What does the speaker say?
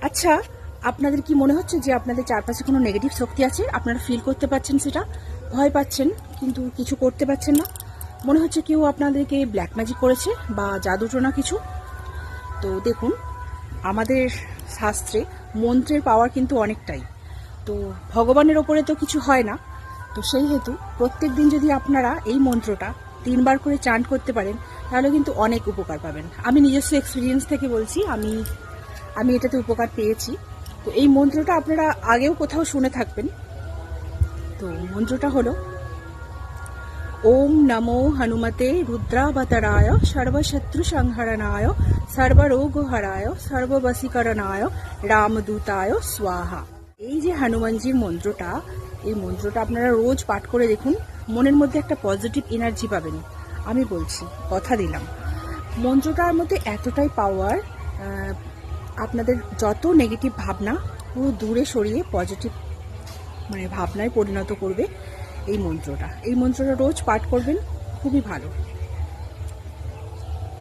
আচ্ছা, আপনাদের কি মনে হচ্ছে যে আপনাদের চারপাশে কোনো নেগেটিভ শক্তি আছে? আপনারা ফিল করতে পারছেন সেটা, ভয় পাচ্ছেন কিন্তু কিছু করতে পারছেন না। মনে হচ্ছে কেউ আপনাদেরকে ব্ল্যাক ম্যাজিক করেছে বা জাদুটোনা কিছু। তো দেখুন, আমাদের শাস্ত্রে মন্ত্রের পাওয়ার কিন্তু অনেকটাই। তো ভগবানের ওপরে তো কিছু হয় না। তো সেই হেতু প্রত্যেক দিন যদি আপনারা এই মন্ত্রটা 3 বার করে চান্ট করতে পারেন, তাহলে কিন্তু অনেক উপকার পাবেন। আমি নিজস্ব এক্সপিরিয়েন্স থেকে বলছি, আমি এটাতে উপকার পেয়েছি। তো এই মন্ত্রটা আপনারা আগেও কোথাও শুনে থাকবেন। তো মন্ত্রটা হলো ওম নমো হনুমতে রুদ্রাবতারায় সর্বশত্রু সংহরণায় সর্বরোগহরায় সর্ববশীকরণায় রামদূতায় স্বাহা। এই যে হনুমানজির মন্ত্রটা, এই মন্ত্রটা আপনারা রোজ পাঠ করে দেখুন, মনের মধ্যে একটা পজিটিভ এনার্জি পাবেন। আমি বলছি, কথা দিলাম। মন্ত্রটার মধ্যে এতটাই পাওয়ার, আপনাদের যত নেগেটিভ ভাবনা পুরো দূরে সরিয়ে পজিটিভ ভাবনায় পরিণত করবে এই মন্ত্রটা রোজ পাঠ করবেন, খুবই ভালো।